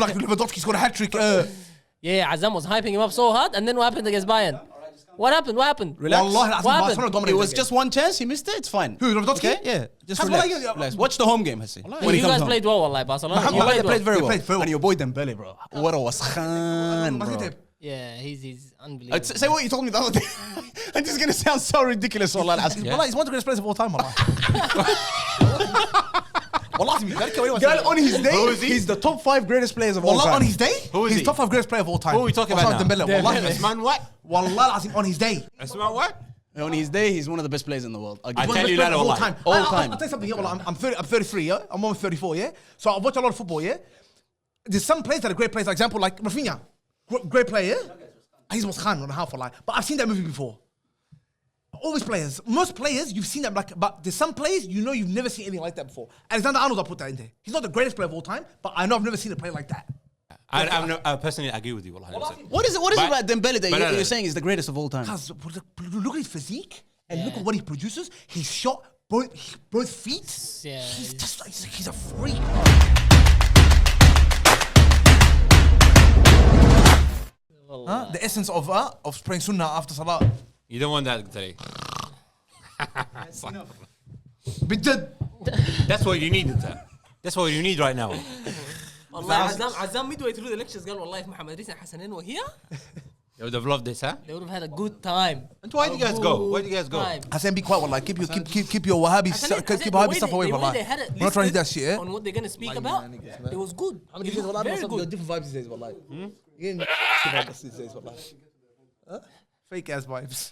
People like Lewandowski scored a hat-trick. Yeah, Azam was hyping him up so hard, and then what happened against Bayern? What happened? Relax. What happened? It was just one chance. He missed it. It's fine. Who, Lewandowski? Okay? Yeah. Just relax. Watch the home game, Hassi. You guys played well, wallahi, Barcelona. You played very well. And your boy Dembele, bro. What was Khan, bro. Yeah, he's unbelievable. Say what you told me the other day. And this is going to sound so ridiculous. Wallah, he's one of the greatest players of all time, wallah. Girl, on his day, he's the top 5 greatest players of all time. On his day, he's top 5 greatest player of all time. Who are we talking about now? Dembele. Usman what? Wallah, on his day. Usman what? On his day, he's one of the best players in the world. I tell you that all time. All time. I'll tell you something here. Wallah, I'm 33, yeah? I'm almost 34, yeah? So I watch a lot of football, yeah? There's some players that are great players. For example, like Rafinha. Great player, yeah? He's most Khan on a half, wallah. But I've seen that movie before. Always players. Most players, you've seen that, but there's some players, you know you've never seen anything like that before. Alexander Arnold, I'll put that in there. He's not the greatest player of all time, but I know I've never seen a player like that. I personally agree with you. What is it about Dembele that you're saying is the greatest of all time? Because look at his physique and look at what he produces. He's shot both feet. Yeah, he's a freak. The essence of praying sunnah after salah. You don't want that today. That's what you need. That's what you need right now. Azam midway through the lectures قال والله محمد ريس حسنين وهي. They would have loved this, huh? They would have had a good time. And why did you guys go? Why did you guys go? Hassan, be quiet, wallah. Keep your Wahhabi stuff away, wallah. We're not trying to do that shit, yeah? On what they're gonna speak about, it was good. It was very good. Different vibes these days, wallah. You ain't vibes these days, wallah. Fake ass vibes.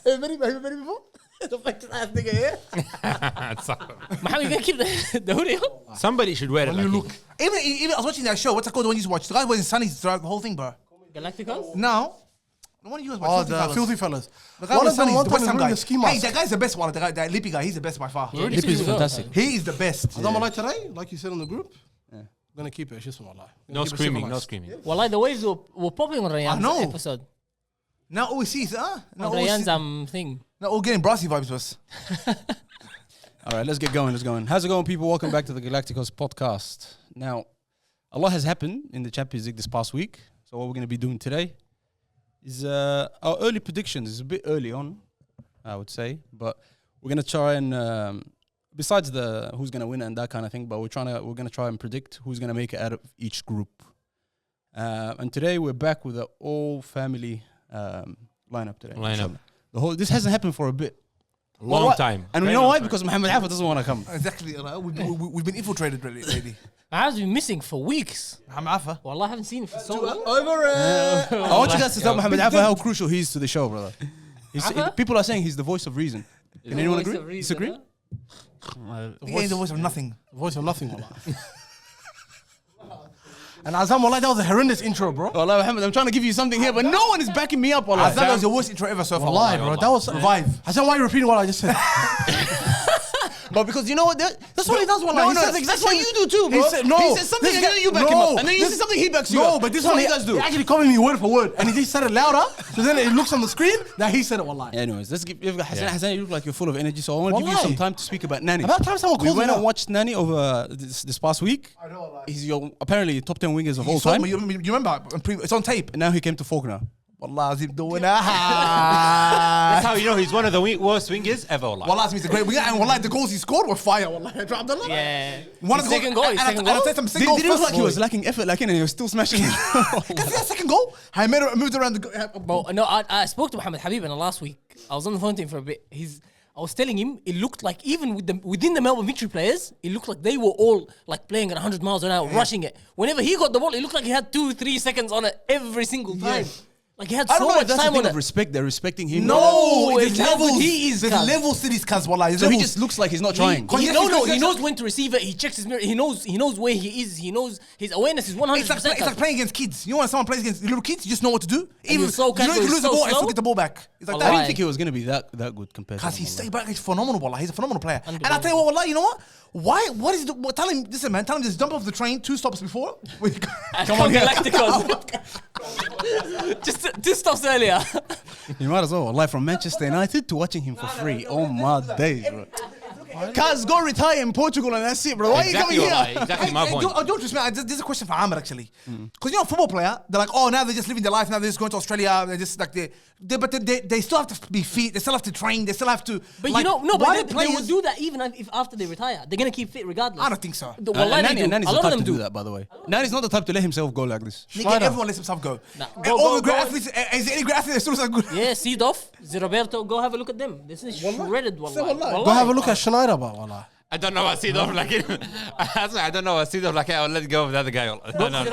Have you met him before? The fake ass nigga here. How you gonna keep the hoodie on? Somebody should wear it. You look. Even I was watching that show. What's it called? The one you used to watch. The guy wearing sunnies throughout the whole thing, bro. Galacticoz? No. The one you guys watch. The Filthy Fellas. The guy with sunnies, the West Ham guy. Hey, that guy's the best one. That Lippy guy, he's the best by far. Lippy's fantastic. He is the best. Azam like today, like you said in the group. I'm gonna keep it. It's just wallah. No screaming, no screaming. Wallahi, the waves were popping on Rayyan's episode. Now all we see is Rayyan's thing. Now all getting brassy vibes was. All right, let's get going. How's it going, people? Welcome back to the Galacticoz podcast. Now, a lot has happened in the Champions League this past week. So what we're going to be doing today is our early predictions. It's a bit early on, I would say. But we're going to try and, besides the who's going to win and that kind of thing, but we're going to try and predict who's going to make it out of each group. And today we're back with an all-family lineup today. This hasn't happened for a bit. Long time. And we know why? Because Mohamed Afa doesn't want to come. Exactly. We've been infiltrated lately. I've been missing for weeks. Mohamed Afa. Wallah, I haven't seen him for so long. I want you guys to tell Mohamed Afa how crucial he is to the show, brother. People are saying he's the voice of reason. Can anyone agree? Disagree? He ain't the voice of nothing. Voice of nothing, wallah. And Azam, wallah, that was a horrendous intro, bro. Wallah, Mohammed, I'm trying to give you something here, but no one is backing me up, wallah. That was the worst intro ever so far. Wallahi, bro. That was revive. Azam, why are you repeating what I just said? But because you know what? That's what he does, wallah. That's what you do too, bro. He said, no. He says something and then you back him up. And then you say something, he backs you up. No, but this is what one he does do. He actually copied me word for word. And he just said it louder. So then it looks on the screen that he said it, wallahi. Anyways, let's give Hassan, you look like you're full of energy. So I want to give you some time to speak about Nani. About time someone calls we went and watched Nani over this past week. I know, wallahi. He's your apparently top 10 wingers of all time. You remember? It's on tape. And now he came to Faulkner. Wallah, Azim doing That's how you know he's one of the worst wingers ever. Wallah, Azim is a great winger. And wallah, the goals he scored were fire. Wallah, yeah. One of the second goal. Did it look like he was lacking effort, and he was still smashing it? Because that second goal, I moved around the. No, I spoke to Mohammed Habib last week. I was on the phone to him for a bit. I was telling him it looked like even within the Melbourne Victory players, it looked like they were all like playing at 100 miles an hour, rushing it. Whenever he got the ball, it looked like he had 2-3 seconds on it every single time. Like he had so much time on it. Respect. They're respecting him. No, there's levels. There's levels to these cuz, wallah. So he just looks like he's not trying. He knows when to receive it. He checks his mirror. He knows where he is. He knows his awareness is 100%. It's like playing against kids. You know when someone plays against little kids, you just know what to do. Even so you know you lose the ball and still get the ball back. It's like I didn't think he was going to be that good compared to him. Because he's phenomenal, wallah. He's a phenomenal player. And I tell you what, wallah, you know what? What is tell him, listen, man, tell him just jump off the train 2 stops before. Come on, Galacticoz. Just 2 stops earlier. You might as well. Like from Manchester United to watching him for free. Oh my days, bro. Cuz go retire in Portugal and that's it, bro. Why Exactly, are you coming here? exactly my point. Don't just this is a question for Ahmed actually, because you know, a football player, they're like, oh, now they're just living their life. Now they're just going to Australia. They're just like they still have to be fit. They still have to train. They still have to. But like, you know, no, why but the they will players- do that even if after they retire. They're gonna keep fit regardless. I don't think so. Wallahi, they do. Nani's A the lot type of to them do that, by the way. Nani's not the type to let himself go like this. Nigga, everyone lets himself go. Nah, And go- all go- the great go- athletes, is there any great athlete that still looks good? Yeah, Seedorf, Roberto, go have a look at them. This is shredded, wallahi. Go have a look at Schneider, but wallah. I don't know what Seedorf like. I don't know what Seedorf like. I'll let go of the other guy. I don't know.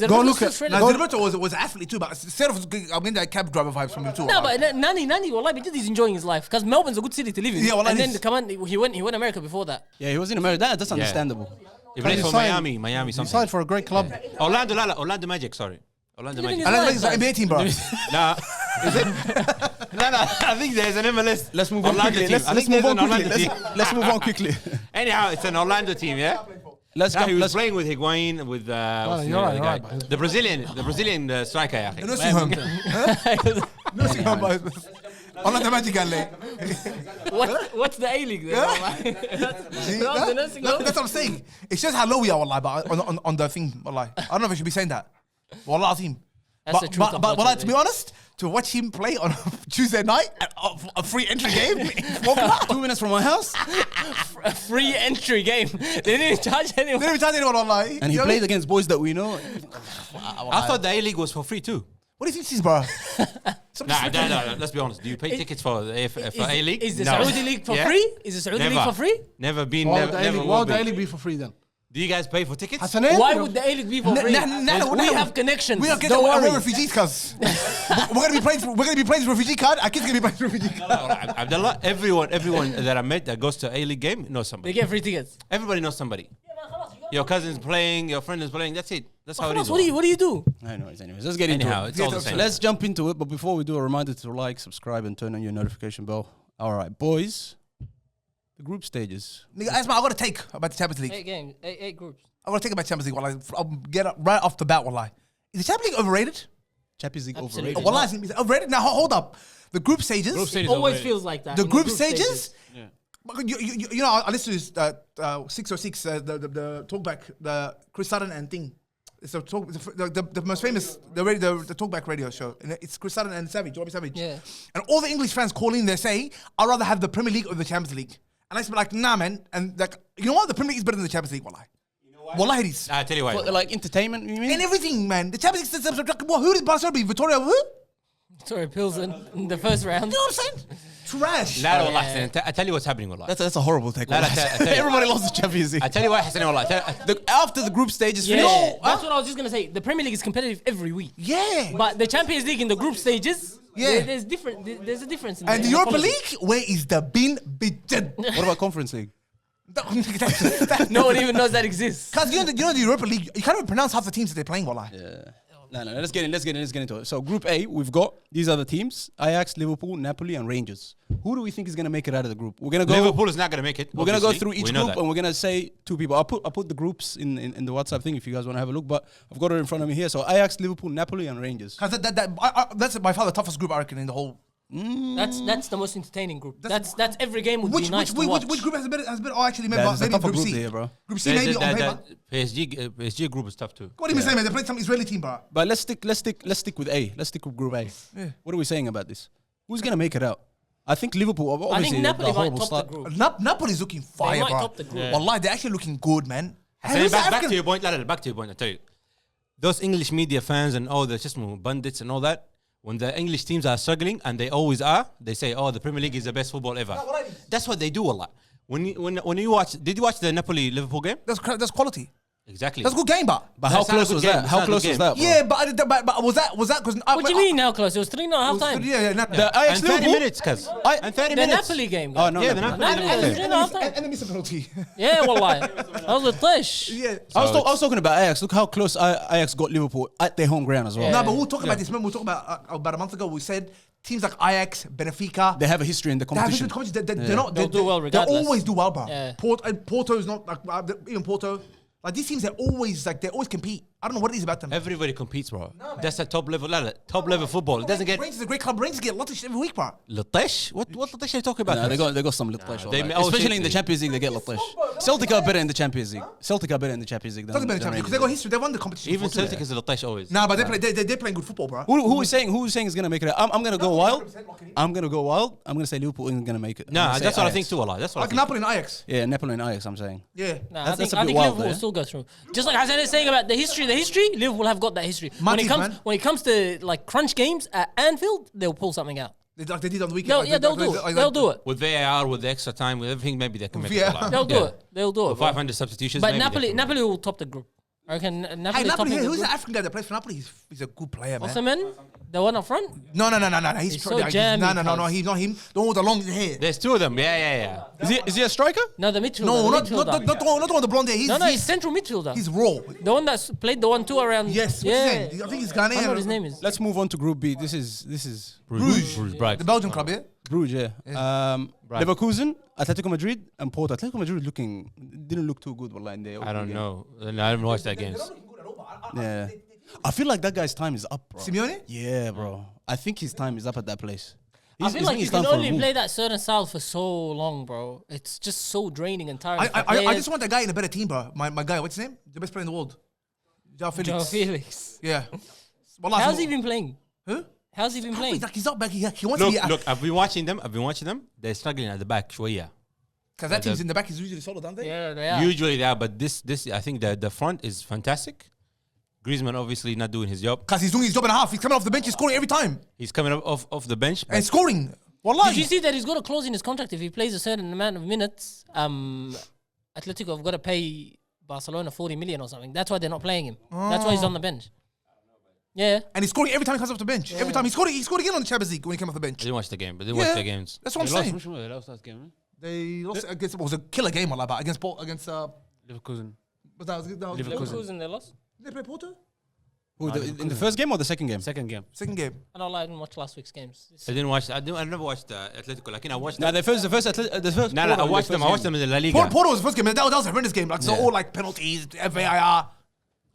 Go look at- shredded. Now, Zilberto was an athlete too, but instead of I'm getting that cab driver vibes from him too. No, but Nani, wallahi, he's enjoying his life because Melbourne's a good city to live in. Yeah, wallahi, and it then is. come on, he went America before that. Yeah, he was in America. That's understandable. He plays He for signed- Miami He something. signed for a great club. Orlando Magic, sorry. Orlando Living Magic. his and life, it's an NBA team, bro. Nah, is it? No, I think there's an MLS. Let's move on Orlando quickly. team. I Let's think move there's on an quickly. Orlando team. Let's move on quickly. Anyhow, it's an Orlando team, yeah. Let's He was let's playing with Higuain, with what's the you're name of right, the you're guy? right, man. The Brazilian striker, yeah. Nursing home. Nursing home, bro. Orlando Magic guy. What's the A League then? wallahi? That's the nursing home. That's what I'm saying. It shows how low we are, wallahi, but on the thing, wallahi. I don't know if I should be saying that. Wallah team. That's the truth, But wallahi, to be unfortunately. honest, to watch him play on Tuesday night, a free entry game, 2 minutes from my house, A free entry game. They didn't charge anyone. They didn't tell anyone online. and he played against boys that we know. I thought the A-League was for free too. What do you think this is, bro? Nah, let's be honest. Do you pay tickets for A-League? Is the No. Saudi League for Yeah? free? Is the Saudi Never. League for free? Never been, Why never, would never the will A-League be. be for free then? Do you guys pay for tickets? Hassanin? Why would the A League be for free? We have connections. We are Don't we're worry. refugees, cuz. We're gonna be playing for refugee card. Our kids gonna be playing for refugee card. Abdullah, everyone that I met that goes to A-League game knows They somebody. get free tickets. Everybody knows somebody. Your cousin's playing, your friend is playing. That's it. That's how it is. What do you do? Anyways, let's get into Anyhow, it. it's all the same. Let's jump into it. But before we do, a reminder to like, subscribe, and turn on your notification bell. All right, boys. The group stages. Nigga, Asma, I gotta take about the Champions League. 8 games, 8 groups. I gotta take about Champions League. Wallahi. I'll get up right off the bat, wallahi. Is the Champions League overrated? Champions League Absolutely. overrated. Wallahi, is it overrated? Now hold up. The group stages. Always feels like that. The in group stages. Yeah. You know, I listened to this 606, the talkback, the Chris Sutton and thing. It's the talk, the most famous, the talkback radio show. And it's Chris Sutton and Savage, Robbie Savage. Yeah. And all the English fans call in, they say, I'd rather have the Premier League or the Champions League. And I said, like, nah, man. And like, you know what? The Premier League is better than the Champions League, wallahi. Wallahi, it is. I tell you why. What, like entertainment, you mean? And everything, man. The Champions League system. Well, who did Barcelona beat? Victoria who? You Sorry, Pilsen in the first round. know what I'm saying? Trash. لا والله حسين I tell you what's happening والله. That's a horrible take. لا لا I tell you. Everybody loves the Champions League. I tell you why حسين والله. After the group stage is Yeah, finished. that's what I was just gonna say. The Premier League is competitive every week, Yeah. but the Champions League in the group stages, Yeah. there's different. There's a difference. In And the in Europa quality. League, where is the bin beaten? What about Conference League? No one even knows that exists. Because you know the Europa League, you can't even pronounce half the teams that they're playing, wallahi. No, let's get into it. So Group A, we've got these are the teams: Ajax, Liverpool, Napoli, and Rangers. Who do we think is going to make it out of the group? We're going to go. Liverpool is not going to make it. We're going to go obviously. through each We know group that. and we're going to say two people. I'll put the groups in the WhatsApp thing if you guys want to have a look. But I've got it in front of me here. So Ajax, Liverpool, Napoli, and Rangers. Because that's by far the toughest group I reckon in the whole. That's the most entertaining group. That's every game would be nice to watch. Which group has been? Oh, actually, maybe, There's a maybe tougher Group group C. here, bro. Group C, maybe on paper. PSG group is tough too. What do you mean, saying, man? They played some Israeli team, bro. But let's stick with A. Let's stick with Group A. What are we saying about this? Who's going to make it out? I think Liverpool. Obviously, I think Napoli a might horrible top start. the group. Napoli's looking fire, might bro. top the group. Wallahi, they're actually looking good, man. And Say who's the back to African- your point. Back to your point. I tell you, those English media fans and all the just bandits and all that. When the English teams are struggling, and they always are, they say, "Oh, the Premier League is the best football ever." That's what they do a lot. When you watch, did you watch the Napoli Liverpool game? That's quality. Exactly. That's a good game, but. But how That's not a close good was game. that? It's How not a close good was game. that? Bro? Yeah, but was that because? What do you mean now close? It was 3-0 half time. Yeah, The Ajax And 30 Liverpool. minutes, cuz. And 30 The minutes. Napoli game. Oh no, Yeah, no, the no. Napoli Napoli was game. 3-0 half time. and they missed a penalty. Yeah, wallahi. That was a tush. Yeah. I was talking about Ajax. Look how close Ajax got Liverpool at their home ground as well. Yeah. No, but we'll talk about this. Remember, we talked about a month ago. We said teams like Ajax, Benfica. They have a history in the They have competition. competition. They're not. They'll do well regardless. They always do well, bro. Yeah. Porto is not like even Porto. Like these teams, they're always compete. I don't know what it is about them. Everybody competes, bro. That's a top level. Top level football. It doesn't get Rangers is a great club. Rangers get Latish every week, bro. Latish. What Latish are you talking about? No, they got some Latish. they- Especially in the Champions League, they get Latish. Celtic are better in the Champions League. Celtic are better in the Champions League. Doesn't matter because they got history. They won the competition. Even before, too. Celtic is a Latish always. Nah, but they're playing good football, bro. Who is saying is gonna make it? I'm gonna go wild. I'm gonna go wild. I'm gonna say Liverpool isn't gonna make it. I'm Nah, gonna say that's what I Ajax. think too. Allah. That's what I Like think. Napoli and Ajax. Yeah, Napoli and Ajax. I'm saying. Yeah. Nah, That's a I bit think wild, Liverpool will though. still go through. Just like Hassan is saying about the history, Liverpool have got that history. Monkeys, man. When it comes to like crunch games at Anfield, they'll pull something out. Like they did on the weekend. They'll do it. They'll do it. With VAR, with the extra time, with everything, maybe they can make Yeah. it. Allah. They'll do it. They'll do it. With bro. 500 substitutions. But maybe they can- Napoli will top the group. I reckon Hey, Napoli Napoli, topping the who's the group. African guy that plays for Napoli? He's a good player, man. Osimhen, the one up front. No. He's so jammy, No. He's not him. The one with the long hair. There's two of them. Yeah. Is he a striker? No, the midfielder. No, the not midfielder. the one with the blonde hair. He's central midfielder. He's raw. The one that's played the 1-2 around. Yes. What's yeah. his name? I think he's I don't know what his Ghanaian. name is. Let's move on to Group B. This is Bruges. The Belgian club, yeah. Bruges. Yeah. Leverkusen, Atletico Madrid, and Porto. Atletico Madrid didn't look too good. Wallah, in their I don't game. know. I haven't watched that games. Yeah. I feel like that guy's time is up, bro. Simeone? Yeah, bro. I think his time is up at that place. I feel like you it's can time for a only move. play that certain style for so long, bro. It's just so draining and tiring. for I players. just want that guy in a better team, bro. My guy, what's his name? The best player in the world. Joao Felix. Joao Felix. Yeah. Wallah, How's he been playing? Huh? How's he been playing? He's like he's up back. He wants to be. Look, I've been watching them. They're struggling at the back, shwaya. Because that team's in the back is usually solid, aren't they? Yeah, they are. Usually they are, but this, I think the front is fantastic. Griezmann obviously not doing his job. Because he's doing his job and a half. He's coming off the bench. He's scoring every time. He's coming off the bench. And scoring. Wallah. Did you see that he's got a clause in his contract if he plays a certain amount of minutes? Atletico have got to pay Barcelona 40 million or something. That's why they're not playing him. That's why he's on the bench. Yeah. And he's scoring every time he comes off the bench. Every time he scored again on the Champions League when he came off the I bench. didn't watch the game, but they watched the games. That's what I'm saying. Which one? They lost that game, right? They lost against. It was a killer game, wallah, but against Leverkusen. But that was Leverkusen, they lost. Did they play Porto? In the first game or the second game? Second game. Second game. I don't lie, I didn't watch last week's games. I didn't watch. I never watched Atletico. Like, I watched. No, the first. No, I watched them. I watched them in the La Liga. Porto was the first game. That was a horrendous game. Like so, all like penalties, VAR.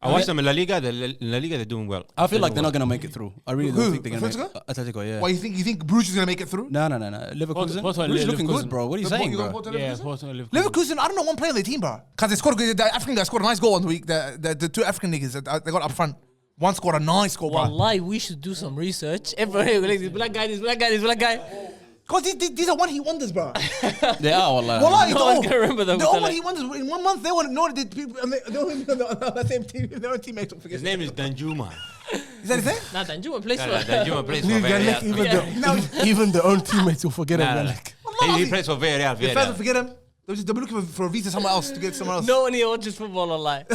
I watched them in La Liga. La Liga, they're doing well. I feel like they're not gonna make it through. I really don't Who? think they're gonna make Atletico? it. Atletico, yeah. Why you think Bruges is gonna make it through? No. Leverkusen. Porto Bruges looking Leverkusen. good, bro. What are you saying, You got bro? Porto, Yeah, Leverkusen? Porto and Leverkusen. Leverkusen, I don't know one player on their team, bro. Because they scored the African guy scored a nice goal on the week. The two African niggas that they got up front. One scored a nice goal, bro. Wallahi, we should do some research. Everybody, like, this black guy. Because these are one-hit wonders, bro. They are, wallah. Wallahi, No one's gonna remember them. They're all one-hit wonders. In 1 month, they wouldn't know that people. And they don't even know the same team. Their own teammates will forget. His name is Danjuma. Is that his name? Nah, Danjuma plays for. Danjuma plays for Villarreal. Even the own teammates will forget Nah, it. nah. Like, He plays for Villarreal. Your fans will forget him. They'll be looking for a visa somewhere else to get somewhere else. No one here watches football online.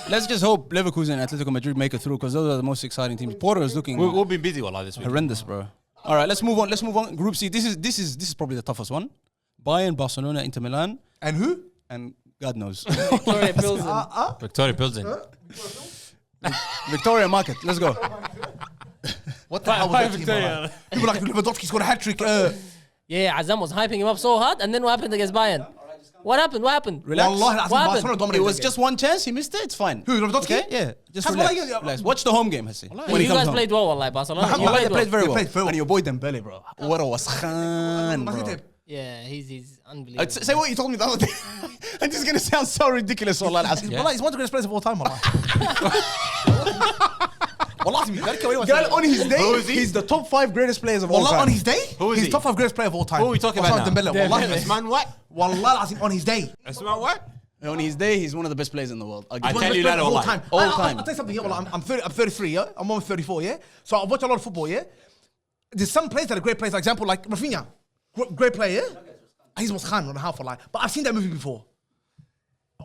Let's just hope Leverkusen and Atletico Madrid make it through because those are the most exciting teams. Porto is looking We'll be busy wallah this week. horrendous, bro. All right, let's move on. Group C. This is probably the toughest one. Bayern, Barcelona, Inter Milan, And who? and God knows. Victoria Pilsen. Victoria Pilsen. Victoria Market. Let's go. What the hell was that team, bro? People like Lewandowski scored a hat-trick. Yeah, Azam was hyping him up so hard, and then what happened against Bayern? What happened? Relax. Wallahi, What Barcelona happened? dominated It was that just one chance. He missed it. It's fine. Who, Lewandowski? Okay, yeah. Just Has relax. Wallahi- Relax. Watch the home game, Hassi. When he You comes guys home. played well, like Barcelona. You Wallahi, played they played well. very They well. played very well. And your boy Dembele, bro. What a washan, What's his bro. name? Yeah, he's unbelievable. Say what you told me the other day. And this is gonna sound so ridiculous. Wallah, Wallah, he's one of the greatest players of all time, wallah. Wallah, to me, Girl, on his day, he's the top 5 greatest players of all Wallah, time. on his day, Who is he's he? top 5 greatest player of all time. Who are we talking about now? Dembele. Wallah, Usman what? Wallah, Azim, on his day. Usman what? On his day, he's one of the best players in the world. I'll give I you tell that. you that all all time. All I'll time. tell you something here. Wallah, I'm 33, yeah? I'm almost 34, yeah? So I watch a lot of football, yeah? There's some players that are great players. For example, like Rafinha. Great player, yeah? He's almost Khan on the half, wallah. But I've seen that movie before.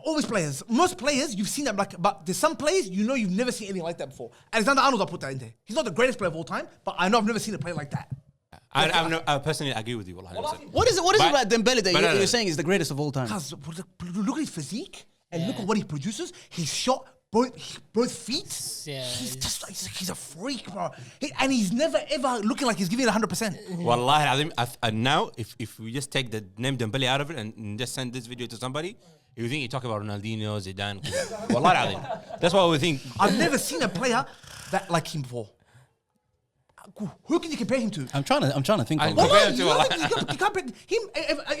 Always players. Most players, you've seen them like, but there's some players you know you've never seen anything like that before. Alexander Arnold, I put that in there. He's not the greatest player of all time, but I know I've never seen a player like that. I personally agree with you wallah. What is it But- about Dembele that but you're saying is the greatest of all time? Because look at his physique and look at what he produces. He's shot both feet. Yeah, He's just like, he's a freak, bro. And he's never ever looking like he's giving it 100%. Wallahi, and now if we just take the name Dembele out of it and just send this video to somebody, You think you talk about Ronaldinho, Zidane. Wallah al-azim. That's what we think. I've never seen a player that like him before. Who can you compare him to? I'm trying to think. I- Of Well, Wallah, Compare him to you Allah. can't compare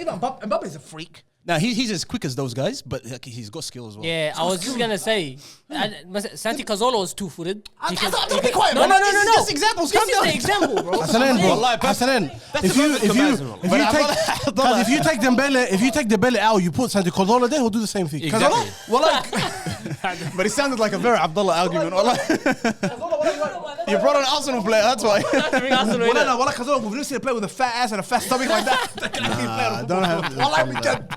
him. Mbappe is a freak. now he's as quick as those guys, but like, he's got skill as well. Yeah, I was just gonna say, Santi Cazorla was 2-footed. Don't be quiet, No, bro. no, no, no, no. Just examples. This calm is down. the example, bro. Hasanen, bro. Wallahi, Hasanen. that's If the you perfect comparison, bro. if you take Dembele out, you put Santi Cazorla there, he'll do the same thing. Exactly. Well, like, but it sounded like a very Abdullah argument. Wallah. You brought an Arsenal player, that's why. Wallah, Cazorla, we've never seen a player with a fat ass and a fat stomach like that. I don't have Wallah, we done.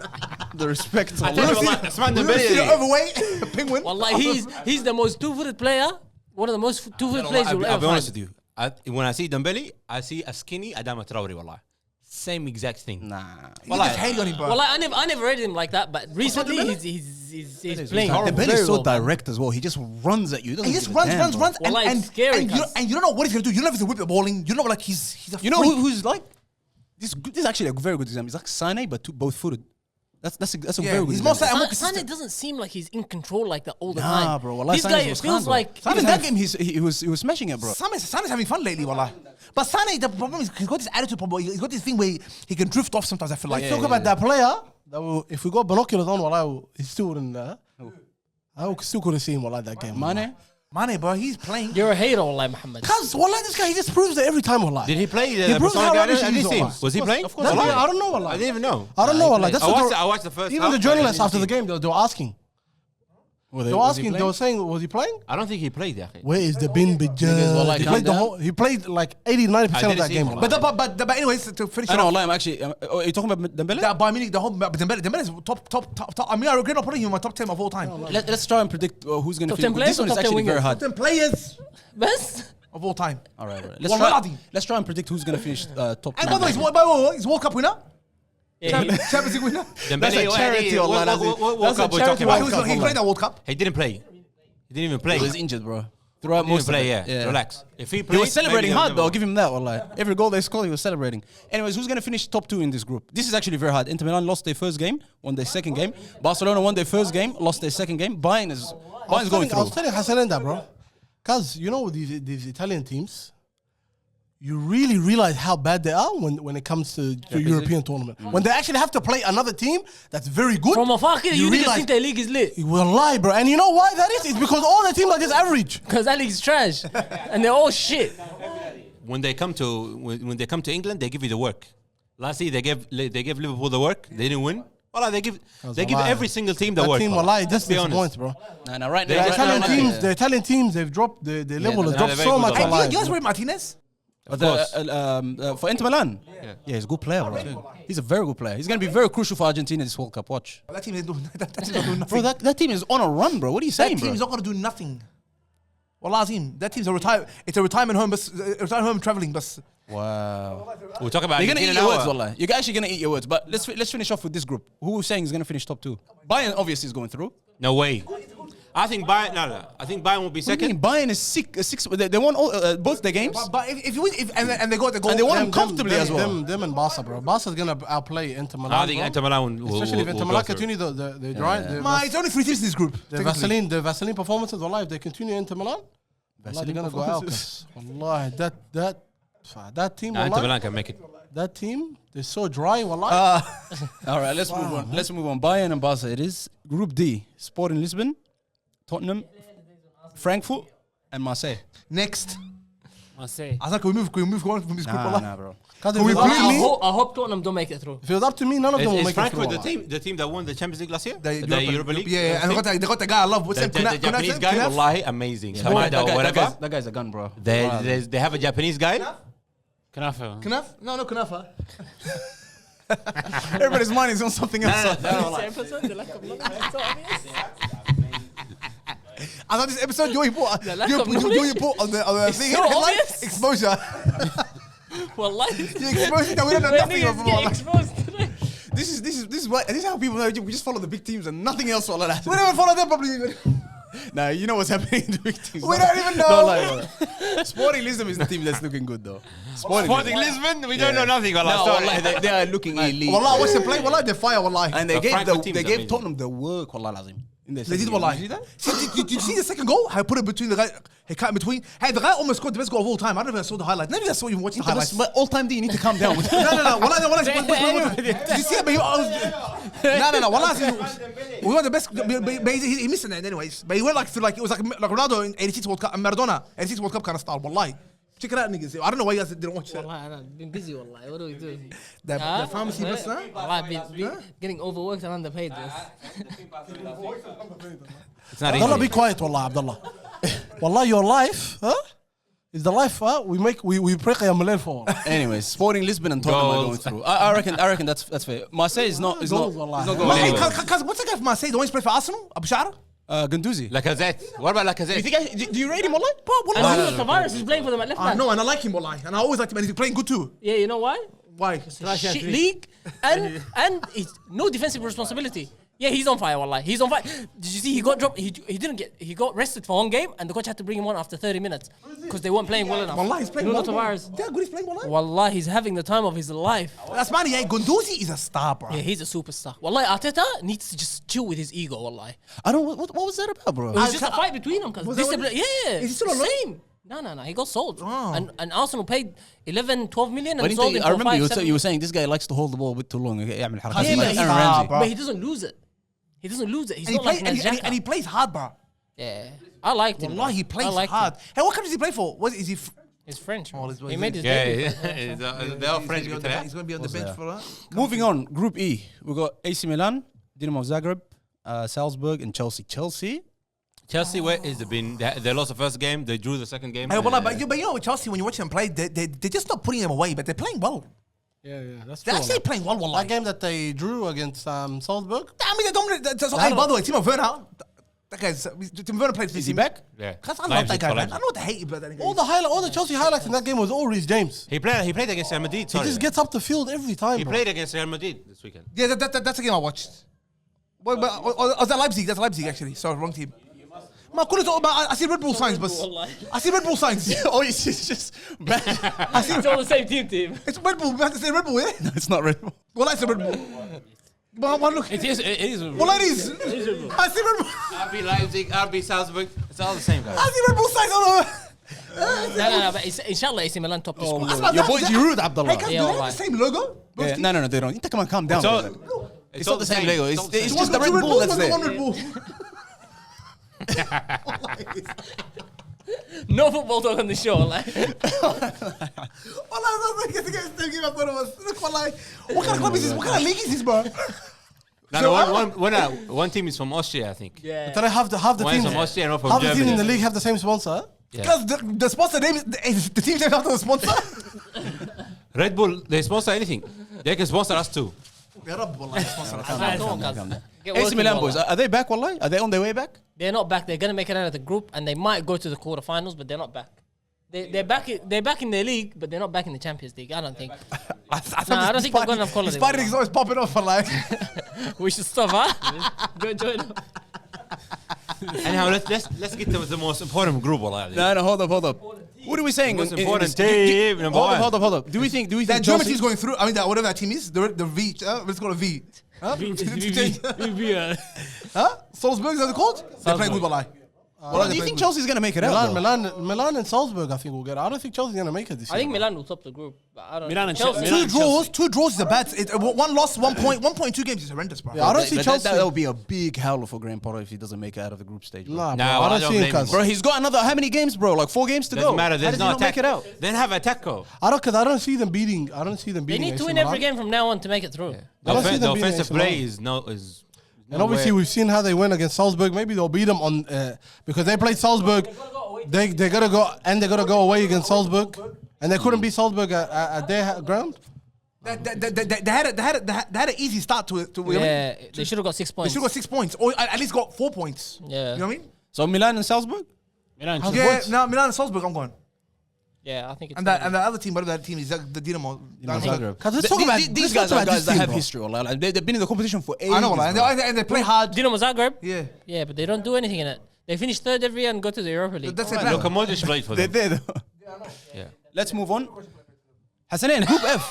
The respect. I tell you, wallah, Usman We've never seen an Dembele. overweight penguin. Wallahi, he's the most two-footed player. One of the most two-footed players you'll I'll ever be honest find. with you. When I see Dembele, I see a skinny Adama Traore, wallah. Same exact thing. Nah. You just hate on him, bro. Well, I never rated him like that, but recently he's playing Dembele very is so well, man. direct as well. He just runs at you. He just runs, Wallah, it's scary, and you don't know what he's gonna do. You don't know if he's gonna whip the ball in. You don't know, like he's a You know freak. who's like this? This is actually a very good example. He's like Sane, but both footed. That's a Yeah, very good. he's more example. Sane and more Sane consistent. doesn't seem like he's in control like that all the Nah, time. bro. Wallahi, This Sane's guy was feels calm, bro. like Sane in that game, he was smashing it, bro. Sane's having fun lately, wallah. But Sane, the problem is he's got this attitude problem. He's got this thing where he can drift off sometimes. I feel like. Talk about that player. If we got binoculars on, wallah, he still wouldn't. I still couldn't see him wallah that game. Mane, bro, he's playing. you're a hater, Wallahi, Muhammad. Cause wallah, this guy he just proves it every time wallah. Did he play He the proves Barcelona how guy? rubbish I he didn't is, see him. wallah. Was he playing? That guy, I don't know wallah. I didn't even know. I don't know wallah. That's what I watched the first even half, the but I journalists didn't after see the game they were asking. They were asking. They were saying, was he playing? I don't think he played, yeah. Where is the bin wallah, He calm played the down. whole. He played like 80-90% of didn't that see game. him, wallah. But anyways, to finish I it know, off, I'm actually. Are you talking about Dembele? that Bayern Munich, the whole Dembele is top. I mean, I regret not putting him in my top 10 of all time. Let's try and predict who's going to Top 10 finish. This players one or is top 10 actually very wingers? hard. 10 players Best? of all time. All right. Wallahi. Let's try and predict who's going to finish top And 2. by the way, he's World Cup winner. Yeah, Champions League winner. Dembele, a charity, wallah, that's it. what That's a cup we're charity talking Why, about? he played that World Cup. He didn't play. He didn't even play. He He was injured, bro. Throughout didn't most of play, it. yeah. Relax. If he played, He was celebrating maybe hard he'll though. never- Give him that, wallahi. Every goal they scored, he was celebrating. Anyways, who's going to finish top 2 in this group? This is actually very hard. Inter Milan lost their first game, won their second game. Barcelona won their first game, lost their second game. Bayern's going I was through. telling Hasan that, bro. Cause you know these Italian teams, you really realize how bad they are when it comes to European tournament. When they actually have to play another team that's very good. From afar, you realize think the league is lit. will lie, bro. And you know why that is? It's because all the teams are just average. Because that league's trash. And they're all shit. When they come to England, they give you the work. Last year they gave Liverpool the work. They didn't win. Well, they give wallahi, every single team the That work. team will wallah. lie. That's Be disappoints, honest. bro. Nah, right The now. The Italian teams, they've dropped the level has they're dropped very so good, much. though. And alive. you guys read Martinez? But for Inter Milan, yeah, he's a good player, bro. He's a very good player. He's going to be very crucial for Argentina this World Cup. Watch. That team is doing nothing. Bro, that team is on a run, bro. What are you That saying, team bro? is not going to do nothing. Wallah Azim, that team's it's a retirement home, retirement home traveling bus. Wow. We'll talk about You're going to Argentina eat now, your words, or- wallah. You're actually going to eat your words. But let's finish off with this group. Who is saying is going to finish top 2? Bayern obviously is going through. No way. I think Bayern. No. I think Bayern will be What do you second. mean? Bayern is six. They won all, both their games. But if you win, and they got the goal, And they won them- comfortably as well. Them and Barca, bro. Barca's gonna outplay Inter Milan. I think bro. Inter Milan will. Especially if will Inter go Milan through. continue the drive. Ma, it's only 3 teams in this group. The Vaseline performances, wallah, if they continue Inter Milan, wallah, they're gonna go out. 'cause, Wallah, that team, Nah, Inter wallah, Milan can make it. that team, they're so dry, wallah. All right, let's move on. Let's move on. Bayern and Barca. It is Group D: Sporting Lisbon, Tottenham, Frankfurt, and Marseille. Next, Marseille. I think can we move on from this group? Wallah? bro. 'Cause Can we if it was up to please- me- I hope Tottenham don't make it through. if it was up to me, none of them will Is make it through. Frankfurt wallah. the team that won the Champions League last year? The Europa League. Yeah, and they got the guy I love. What's The his name? the Japanese guy, Kunaf? wallahi, amazing. That Kamada or whatever. guy's a gun, bro. They have a Japanese guy. Kanafa. Kunaf? No, Kunafa. Everybody's mind is on something else. I thought this episode you put on the thing. so headline, obvious. exposure. Wallahi. You exposing that we don't know nothing Niggas about. get Wallah. exposed today. This is how people know. We just follow the big teams and nothing else. All of that. We never follow them probably even. Nah, you know what's happening in the big teams. We don't even know. Don't lie, bro. Sporting Lisbon is the team that's looking good though. Sporting Lisbon, we don't know nothing. No, Wallah, sorry. wallahi, they are looking elite. Wallah, watch them play. Wallah, they're fire. Wallah. And they The gave Frankfurt team they is gave amazing. Tottenham the work, wallah lazim. They did wallah. See, did you see the second goal? How he put it between the guy, he cut in between. Hey, the guy almost scored the best goal of all time. I don't know if I saw the highlights. Maybe I saw you watching the highlights. But all time D, you need to calm down. No. Wallah, did you see it? But no. Wallah, we were the best. But he missed it anyways. But he went like it was like Ronaldo in '86 World Cup and Maradona '86 World Cup kind of style. Wallahi. Check it out, niggas. I don't know why you guys didn't watch that. Wallah, I've been busy, wallah. What do we do? The pharmacy Huh? business. Wallah, I've been getting overworked and underpaid. It's not Abdullah, be easy. quiet, wallah, Abdullah. Wallah, your life, is the life, we pray Qiyam al-Layl for. Anyways, Sporting Lisbon and Tottenham are going Goals. through. I reckon that's fair. Marseille is not Goals, going wallah. anywhere. What's the guy from Marseille? The one who's played for Arsenal? Abu Shara? Ganduzi. Lacazette. What about Lacazette? Do you rate him online? And Tavares is playing for them at left I back. know, and I like him, wallahi. And I always liked him, and he's playing good too. Yeah, you know why? Why? Shit league and it's no defensive responsibility. Yeah, he's on fire, wallahi. He's on fire. Did you see he got dropped? He got rested for one game, and the coach had to bring him on after 30 minutes because they weren't playing well enough. Wallahi, he's playing You know well. Tavares. Yeah, good, he's playing wallahi. Wallahi, he's having the time of his life. That's money, yeah. Gunduzi is a star, bro. Yeah, he's a superstar. Wallahi, Arteta needs to just chill with his ego, wallahi. I don't. What was that about, bro? It was just a fight between them because Was that what discipline. Yeah, Is he still on loan? same. No. He got sold. Oh. And Arsenal paid 11, 12 million But and sold him I for remember 5, you were 7 saying this guy likes to hold the ball a bit too long. يعمل حركات Yeah, like but Aaron he's- Ramsey. bro. But he doesn't lose it. He doesn't lose it. He's And he, not like plays, Xhaka. and he plays hard, bro. Yeah, I liked him. Wallahi, he bro. plays I liked hard. him. Hey, what country does he play for? What is he? He's French. Oh, man. he's- He made his Yeah, debut. they're all French. He's going to be on the bench for that. Moving on, Group E, we got AC Milan, Dinamo Zagreb, Salzburg, and Chelsea. Chelsea, where is it been? They lost the first game. They drew the second game. Hey, wallah, but you know with Chelsea, when you watch them play, they're just not putting them away, but they're playing well. Yeah, that's They're true. actually playing well, wallah. That game that they drew against Salzburg. I mean, they're dominant. So, hey, by the way, Timo Werner, that guy's Timo Werner played for Is he back? Yeah. Cause I love that guy, man. I know what the hate about that guy. All the Chelsea highlights in that game was all Reece James. He played against Real Madrid. He Sorry. just gets up the field every time. He bro. played against Real Madrid this weekend. Yeah, that's the game I watched. But was that Leipzig? That's Leipzig actually. Sorry, wrong team. I see Red Bull signs, but I see Red Bull signs. Oh, it's just bad. It's all the same team. It's Red Bull. We have to say Red Bull, yeah. No, it's not Red Bull. Well, I say Red Bull. But look. It is. Well, it is. I see Red Bull. RB Leipzig, RB Salzburg. It's all the same, guys. I see Red Bull signs all over. No. But inshallah, AC Milan top the squad. Lord. Your boy Giroud, Abdullah. Hey, guys, Yeah, do they have alright. the same logo? Yeah, no, they don't. You come on, calm down. all- brother. It's not the same Lego. It's all the it's same. just the Red Bull that's there. Red Bull. No football talk on the show. Like. Look, wallahi. What kind of club is this? What kind of league is this, bro? One team is from Austria, I think. Yeah. But I have the One is team. from Austria and one from Half the team in Germany. the league have the same sponsor. Because the sponsor name is the team named after the sponsor. Red Bull, they sponsor anything. They can sponsor us too. Come on, guys. Get AC working, Milan wallah. boys, are they back, wallahi? Are they on their way back? They're not back. They're gonna make it out of the group, and they might go to the quarterfinals, but they're not back. They're back. They're back in their league, but they're not back in the Champions League. I don't think. I don't think they've got enough quality. This party is always popping off for like. We should stop, huh? Go join them. Anyhow, let's get to the most important group. Wallah. No, hold up. What are we saying? Most in important this- team, number one. Hold up. Do we think That German Chelsea- team's going through. I mean, that whatever that team is, the V. Let's call it V. Huh? Huh? Salzburg is that called? They're playing good, wallahi. Well, do you think Chelsea's gonna make it out? though? Milan and Salzburg, I think will get it. I don't think Chelsea's gonna make it this year. I think Milan will top the group. But I don't. Milan and Chelsea. Chelsea. Two draws is a bad. One loss, 1 point, 1.2 games is horrendous, bro. Yeah, I don't see That Chelsea. would be a big howler for Graham Potter if he doesn't make it out of the group stage. Bro. Nah, bro, Nah, I I don't don't see him, blame him. cuz. Bro, he's got another how many games, bro? Like 4 games to Doesn't go. matter. How There's does he no not make it out? Then have a tackle. I don't see them beating. I don't see them They beating. need to AC win Milan. every game from now on to make it through. I don't see The them beating offensive AC Milan. play is. And obviously, we've seen how they win against Salzburg. Maybe they'll beat them on because they played Salzburg. They gotta go away against Salzburg, and they couldn't beat Salzburg at their ground. They had an easy start to it. Yeah, they should have got 6 They points. should have got 6 points, or at least got 4 points. Yeah. You know what I mean? So Milan and Salzburg? Yeah, no, Milan and Salzburg, I'm going. Yeah, I think it's. And the other team, whatever that team is, the Dinamo. Zagreb. Cause let's talk about These guys are guys that have bro. history. Like, they've been in the competition for ages. I know, and bro. they play hard. Dinamo Zagreb. Yeah. Yeah, but they don't do anything in it. They finish third every year and go to the Europa League. That's it. Luka Modric played for They're them. there though. Yeah. Let's move on. Hassanin, Group F.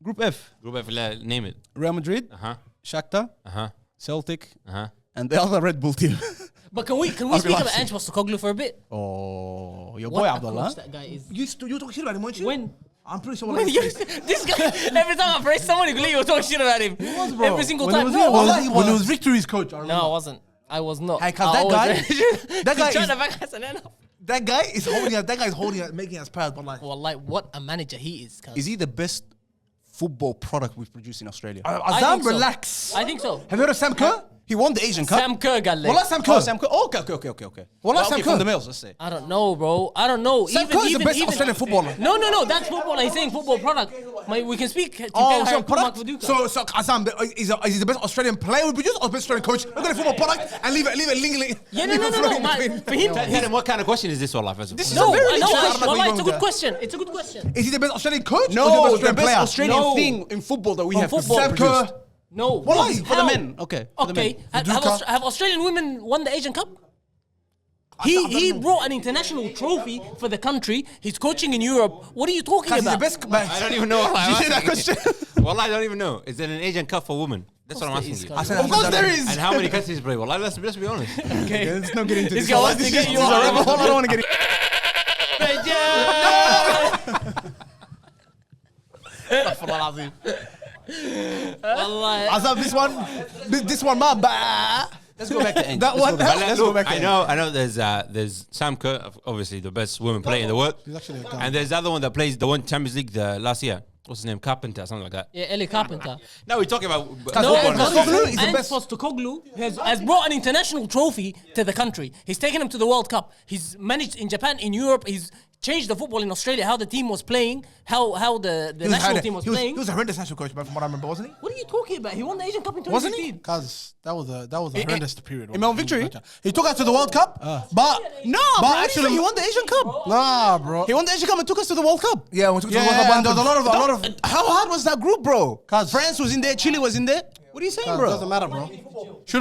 Group F. Group F, name it. Real Madrid, Uh-huh. Shakhtar, Uh-huh. Celtic, Uh-huh. and the other Red Bull team. But can we speak about Ange Postecoglou for a bit? Oh, your What boy a Abdullah. coach that guy is. You talk shit about him, weren't you? When? I'm pretty sure. When this guy, every time I praise someone, you were talking shit about him. Every single When time. it was, No, when it was Victory's coach, I remember. no, I wasn't. I was not. Hey, 'cause I that always- guy- that guy He's trying is- to back Hassanin up. That guy is holding us. That guy is holding us, making us proud. But like, Well, like, what a manager he is. Cuz. Is he the best football product we've produced in Australia? I Azam, think so. relax. I think so. Have you heard of Sam Kerr? He won the Asian Cup. Sam Kerr, Galle. Wallah, Sam Kerr. Oh, Sam Kerr. Oh, okay. Wallah, Sam okay, from Kerr. the males, let's say. I don't know, bro. I don't know. Sam Kerr is the best Australian footballer. No. That's footballer. He's saying football product. We can speak. To Oh, so Mark product. Viduka. So Azam is he the best Australian player we produce or the best Australian coach? Look at the football product and leave it lingering. Yeah, no. Man, for him, Tell him what kind of question is this, Wallah? First of all? This is no. a very I know. legit question. Wallah, I'm it's a not good going question. It's a good question. Is he the best Australian coach? or No, the the best player? Australian No. thing in football that we have football. Sam produced. Kerr. No. Why? For the men, okay. For the Okay. men. Have Australian women won the Asian Cup? He brought an international trophy for the country. He's coaching in Europe. What are you talking He's the about? best. I don't even know. Wallah. Did you hear that question? Wallah, I don't even know. Is there an Asian Cup for women? That's what I'm asking you. I said, Of course there is. And how many countries play? Wallah, let's be honest. Okay. Let's not get into This this. guy wants to get you on. I don't want to get Wallahi. Azam, this one, man. Let's go back to Ange. That one. Let's go back to I Ange. know. There's Sam Kerr, obviously the best women player in the world, He's actually a guy. and there's the other one that plays the one Champions League the last year. What's his name? Carpenter, something like that. Yeah, Ellie Carpenter. Now we're talking about No, football. Postecoglou is the Ange best. Postecoglou has brought an international trophy to the country. He's taken him to the World Cup. He's managed in Japan, in Europe. He's changed the football in Australia, how the team was playing, how the national team was playing. He was a horrendous national coach, man, from what I remember, wasn't he? What are you talking about? He won the Asian Cup in Wasn't 2015. he? Cause that was a horrendous period. in Mount Victory? He took us to the World Cup, but No, but bro, actually he won the Asian Cup. Nah, bro. He won the Asian Cup and took us to the World Cup. Yeah, we took the Yeah, World Cup. and there was a lot of. How hard was that group, bro? 'Cause- France was in there, Chile was in there. What are you saying, It bro? doesn't matter, bro.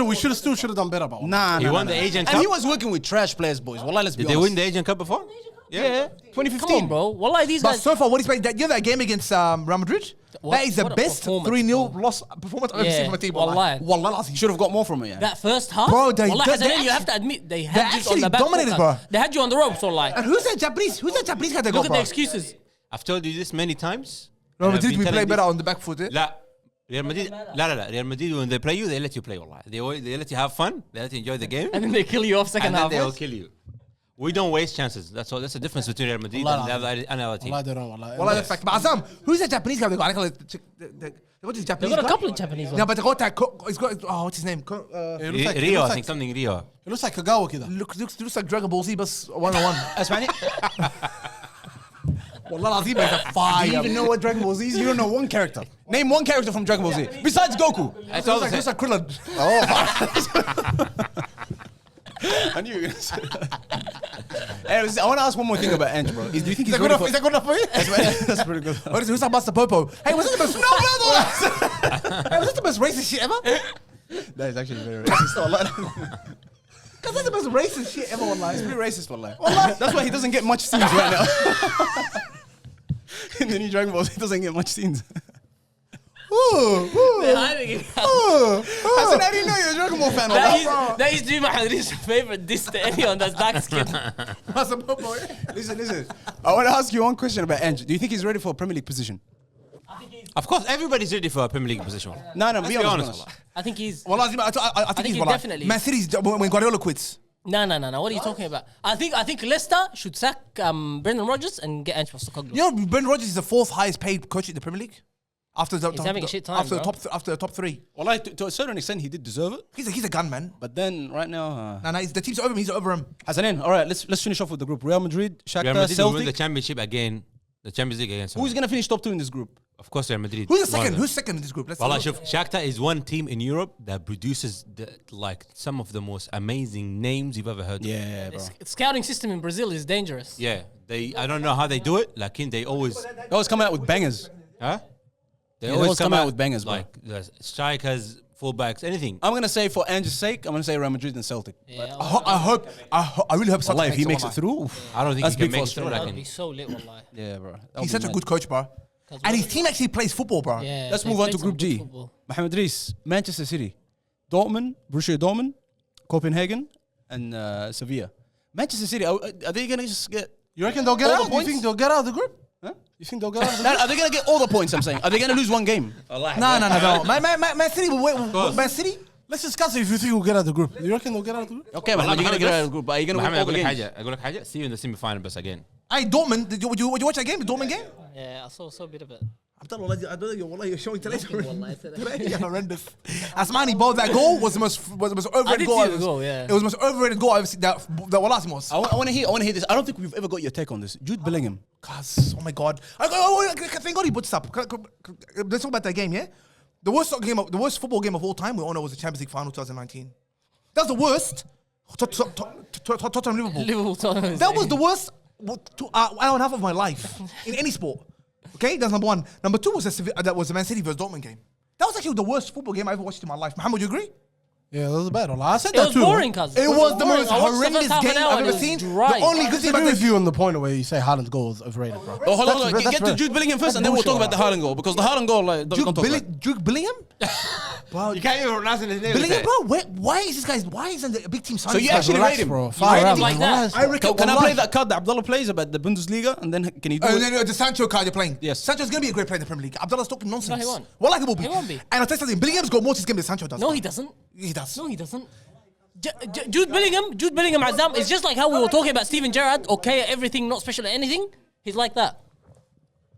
We should have done better, bro. Nah, He won the Asian And Cup? he was working with trash players, boys. Wallah, let's be Did they honest. win the Asian Cup before? Yeah, 2015. Come on, bro. Wallahi, these But guys. so far, what he's played, you know that game against Real Madrid? What- That is the what a best performance, 3-0 bro. loss performance I've ever seen Yeah, from a team. wallahi. Wallah, lazim. Should have got more from it, yeah. That first half, Bro, they- wallahi, they- Hassanin, they you have to actually- admit they they had you on actually the back dominated, foot, bro. They had you on the ropes, wallahi. And who's that Japanese guy they got, Look at bro? the excuses. I've told you this many times. Real and I've Madrid, been we telling play this- better on the back foot, eh? La, Real Madrid, Real Madrid, when they play you, they let you play, wallah. They let you have fun, they let you enjoy the game, And then they kill you off second and then half. they'll kill you. We don't waste chances. That's all. That's the difference between Real Madrid Wallah, and the other team. Wallah, they don't. Wallah. Wallah, that's fact. But Azam, who's that Japanese guy they got? They got this They Japanese got a guy? couple of Japanese Yeah, ones. but they got that. He's got. Oh, what's his name? It looks like- it Rio, looks I like- think something Rio. It looks like Kagawa kida. Looks like Dragon Ball Z, but 1-on-1. Asmani, Wallah, lazim, it's a do fire. you even know what Dragon Ball Z is? You don't know one character. Name one character from Dragon Ball Z besides Goku. That's all Looks the like same. Krillin. I knew you were gonna say that. Anyways, I want to ask one more thing about Ange, bro. Do you think Is he's that ready good enough for you? That's pretty good. What is it? Who's that Master Popo? Hey, was this the best? Hey, was this the best racist shit ever? That is actually very racist. That's not the best racist shit ever online. It's pretty racist, wallah. That's why he doesn't get much scenes right now. In the new Dragon Balls, he doesn't get much scenes. They're hiding it. I said, I didn't know you're a Dragon Ball fan. wallah. That used to be my Hadri's favorite diss to anyone that's dark skinned. Master Popo. Listen. I want to ask you one question about Ange. Do you think he's ready for a Premier League position? Of course, everybody's ready for a Premier League position. No, Let's be be honest. honest. wallah. I think he's. Well, I think he's he wallah. definitely Man is. City's when Guardiola quits. No. What are you talking about? I think Leicester should sack Brendan Rodgers and get Ange Postecoglou. You know, Ben Rodgers is the 4th highest paid coach in the Premier League. After the He's having a shit time, after bro. the top 3. Well, to a certain extent, he did deserve it. He's a gun, man. But then, right now, Nah, the team's over him. He's over him. Hassanin, all right, let's finish off with the group. Real Madrid, Shakhtar, Real Madrid will win the Celtic. championship again, the Champions League again. Who's going to finish top 2 in this group? Of course, Real Madrid. Who's the One of second? them. Who's second in this group? Let's Wallah, look. shuf, Shakhtar is one team in Europe that produces some of the most amazing names you've ever heard. Yeah, bro. The scouting system in Brazil is dangerous. Yeah. I don't know how they do it. Like, they always, They always come out with bangers. huh? They always come out with bangers, bro. Like the strikers fullbacks, anything. I'm gonna say for Ange's sake, I'm gonna say Real Madrid and Celtic. Yeah, I really hope. Wallahi, if he makes Celtic it through, oof. I don't think That's he can big make for it through. that would Like, be so lit, wallahi. yeah, bro. He's such a good coach, bro. And his team actually plays football, bro. Yeah, Let's they move on played to some Group good G. football. Mohamed Reis, Manchester City, Dortmund, Borussia Dortmund, Copenhagen, and Sevilla. Manchester City, are they gonna just get? You reckon they'll get All the out? You points? think they'll get out of the group? Huh? You think they'll get out of the No, group? are they gonna get all the points? I'm saying, are they gonna lose one game? No. Man City will wait. Man City. Let's discuss it if you think we'll get out of the group. You reckon they'll get out of the group? Okay, man, you're gonna get out of the group, but are you gonna win all Mohamed, the أقول لك games? حاجة. أقول لك حاجة. See you in the semi-final, بس again. Hey, Dortmund. Did you watch that game? The Dortmund game? Yeah, I saw a bit of it. I don't know. You're showing today. Wallahi, today. You're horrendous. Asmani bowled that goal was the most overrated did goal. see the goal, yeah. It was the most overrated goal I've ever seen. That Wallahi was. I want to hear this. I don't think we've ever got your take on this. Jude Bellingham. Cause, oh my God. Thank God he put this up. Let's talk about that game, yeah? The worst football game of all time, we all know, was the Champions League final 2019. That was the worst. Tottenham Liverpool. Liverpool Tottenham. That was the worst hour and a half of my life in any sport. Okay, that's number one. Number two was the Man City versus Dortmund game. That was actually the worst football game I ever watched in my life. Mohammed, would you agree? Yeah, that was bad. I said It that was too. boring, cuz. It was the boring. most I watched the horrendous first half an game hour I've and ever it seen. was dry. The only I good thing agree about with this. you on the point where you say Haaland's goal is overrated, bro. Oh, hold on. That's Get to fair. Jude Bellingham first, That's and then we'll talk bullshit, about the Haaland goal, because the Haaland goal, like, don't talk about it. Duke Bellingham? Bro, You can't even pronounce his name. Bellingham, bro. Why is this guy? Why isn't a big team signing? So you this guy? actually Relax, rate him? bro. You Fire rate out, him like that? I reckon. Can I wallahi. play that card that Abdullah plays about the Bundesliga, and then can you do it? No, the Sancho card you're playing. Yes. Sancho's gonna be a great player in the Premier League. Abdullah's talking nonsense. No, he won't. Well, like he will be. He won't be. And I'll tell you something. Bellingham's got more to his game than Sancho does. No, he doesn't. He does. No, he doesn't. Jude Bellingham, Azam, is just like how we were talking about Steven Gerrard. Okay at everything, not special at anything. He's like that.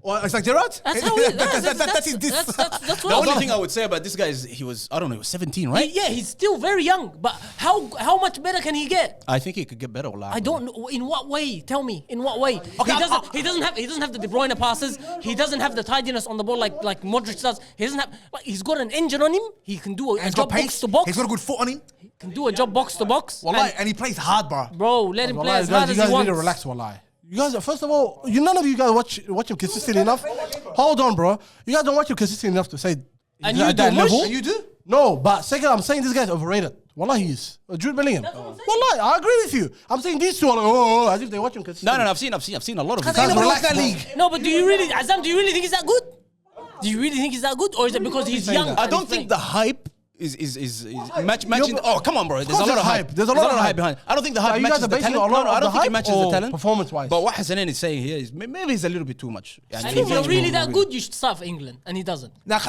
Well, it's like Gerrard. That's how he is. That's his diss. That's The what only thing I would say about this guy is he was, I don't know, he was 17, right? Yeah, he's still very young. But how much better can he get? I think he could get better. I don't know. In what way? Tell me. In what way? Okay, He doesn't have the De Bruyne passes. He doesn't have the tidiness on the ball like Modric does. He doesn't have. Like, he's got an engine on him. He can do a He's job got box pace. to box. He's got a good foot on him. Can do a job box to box. Wallahi, and he plays hard, bro. Bro, let him play Wallahi, as hard you as guys he need wants. to relax, wallahi. You guys, first of all, none of you guys watch him consistently enough. Hold on, bro. You guys don't watch him consistently enough to say And he's you at do, that Mush? level. And you do? No, but second, I'm saying this guy's overrated. Wallahi, he is. Jude Bellingham. Wallahi, I agree with you. I'm saying these two are like, as if they watch him consistently. No, I've seen a lot of Because his they never relax, lost that bro. league. No, but do you really think he's that good? Do you really think he's that good, or is it because he's young? that. I and don't he's think playing? the hype is matching. but- Oh, come on, bro. There's a course lot of there's hype. hype. There's a lot of hype behind. I don't think the Now, hype you guys matches are the basing talent. a lot No, I of don't the think it hype matches the or talent. performance-wise? But what Hassanin is saying here is maybe he's a little bit too much. And if you're really that good, you should start for England, and he doesn't. Now,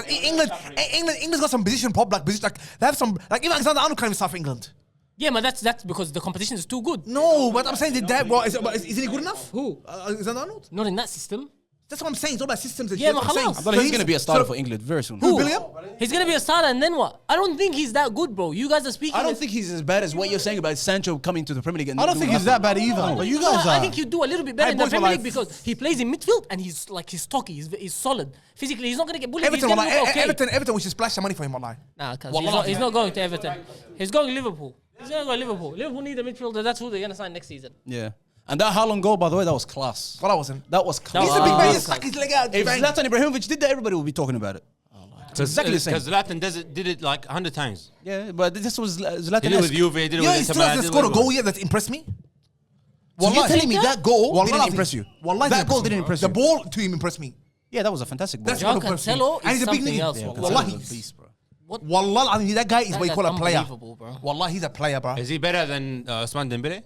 England's got some position problem. Like they have some. Like even Alexander Arnold can't even start for England. Yeah, but that's because the competition is too good. No, but I'm saying that. Well, isn't he good enough? Who? Alexander Arnold? Not in that system. That's what I'm saying. It's all about systems and Yeah, shit. but I'm saying. khalas. Abdullah, he's going to be a starter for England very soon. Who? Bellingham? He's gonna be a starter, and then what? I don't think he's that good, bro. You guys are speaking. I don't as- think he's as bad as what you're saying about Sancho coming to the Premier League. And I don't doing think he's nothing. that bad either. But you guys No, are. I think you do a little bit better Hey, in the boys, Premier well, League because he plays in midfield and he's stocky. He's solid. Physically, he's not gonna get bullied. Everton, he's gonna wallahi, look okay. Everton, we should splash some money for him, wallahi. Nah, cuz Wallahi. he's not going to Everton. He's going Liverpool. He's gonna go Liverpool. Liverpool need a midfielder. That's who they're gonna sign next season. Yeah. And that Haaland goal, by the way, that was class. Well, I wasn't. That was class. He's a big man. Ah. He stuck his leg out. If bang. Zlatan Ibrahimovic did that, everybody would be talking about it. It's exactly the same. Because Zlatan did it like 100 times. Yeah, but this was He did it with Zlatan. Juve, he did it Yeah, with he Inter still hasn't Milan, scored a did it goal with- yet that impressed me. So you're telling me that goal Wallahi, didn't impress you? Wallahi, That goal didn't impress The you? ball to him impressed me. Yeah, that was a fantastic ball. That's Joao what impressed me. Cancelo And is he's a big something nigga. else. Yeah, Wallahi. Cancelo's a beast, bro. What? Wallah, I mean, that guy is what you That call a guy's player. unbelievable, bro. Wallah, he's a player, bro. Is he better than Ousmane Dembele?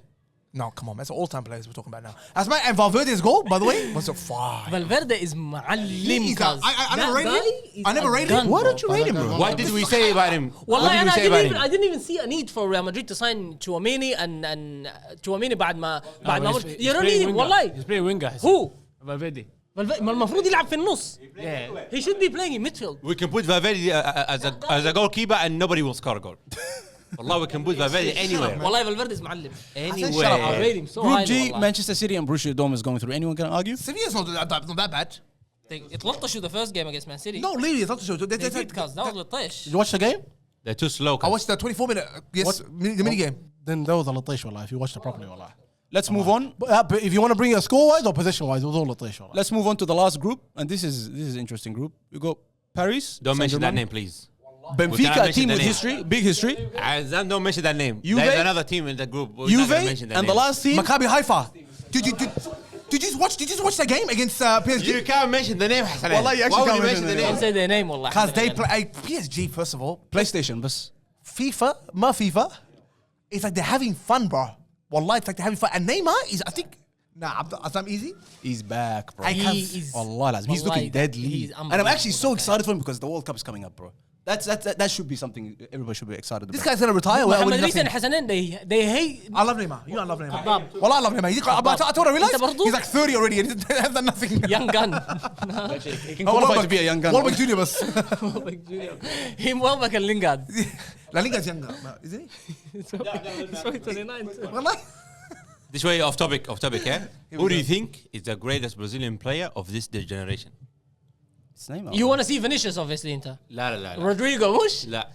No, come on, man. That's all-time players we're talking about now. As my and Valverde's goal, by the way, was a fire. Valverde is معلم. He's a- I never That rated guy him. is I never a rated gun, him. Why bro. don't you rate him, bro? What did we say about him? Well, What did we say about him? I didn't even see a need for Real Madrid to sign Chouameni and Chouameni بعد ما you don't need him والله. He's playing winger. Who? Valverde. ما المفروض يلعب في النص. Yeah. He should be playing in midfield. We can put Valverde as a goalkeeper and nobody will score a goal. Wallah, we can put Valverde anywhere. والله Valverde is معلم. I Anywhere. rate him so Group highly G, والله. Manchester City and Borussia Dortmund is going through. Anyone can argue? Sevilla's not that bad. They اتلطشوا the first game against Man City. No, literally, it's not to show. They beat cuz. That was لطيش. Did you watch the game? They're too slow. I watched the 24-minute the mini game. Then that was a latish, wallah, if you watched it properly, wallah. Let's move on. But if you want to bring it score-wise or position-wise, it was all latish, wallah. Let's move on to the last group, and this is an interesting group. We got Paris. Don't mention that Saint-Germain. name, please. Benfica, a mention team the with name. history, big history. Azam, don't mention that name. Juve? There's another team in the group. We're not Juve gonna mention their and the name. last team. Maccabi Haifa. Did you just watch the game against PSG? You can't mention the name, Hassan. Wallah, you actually Why would can't you mention mention the the Don't name? say their name, wallah. Because they play PSG first of all. PlayStation, but FIFA. It's like they're having fun, bro. Wallah, it's like they're having fun. And Neymar is, I think, Azam easy. he's back, bro. I can't- He is. Allah, lazim. He's Wallahi, looking deadly. he's And I'm actually so unbelievable, excited for him because the World Cup is coming up, bro. That should be something everybody should be excited about. This guy's gonna retire. Well, Mohamed nothing. Risa and Hassanin, they hate. I love Neymar. You don't love Neymar. Khabbab. Well, I love Neymar. I told I realized Inter برضو؟ he's like 30 already and he has done nothing. Young gun. He can qualify to be a young gun. Welbeck Junior was. Him Welbeck and Lingard. La Liga's younger, isn't he? He's only 29 too. Wallah. This way off topic, yeah? Who do you think is the greatest Brazilian player of this generation? It's Neymar. You want to see Vinicius, obviously, Inter. لا لا لا Rodrigo, mush? لا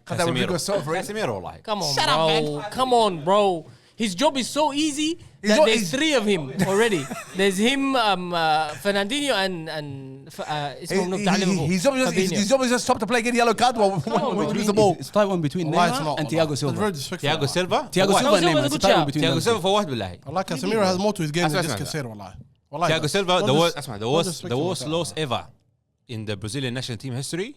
That Rodrigo is so overrated. Casemiro والله. Come on, Shut up, bro. Come on, bro. His job is so easy that job there's is- 3 of him already. There's him, Fernandinho, and اسمه منو بتاع ليفربول. His job is just stop to play, get a yellow card when we lose the ball. It's tight one between Wallahi, it's Neymar not, and wallahi. Thiago It's Silva. very disrespectful. Thiago Silva. Thiago For Silva what? and Silva's Neymar. a It's a good tight one shout. between Thiago them. Silva for what بالله? Allah, Casemiro has more to his game than this Asma. Casemiro, wallahi. Wallahi, Thiago does. Silva, Don't the dis- worst, don't the disrespect worst him loss ever in the Brazilian national team history.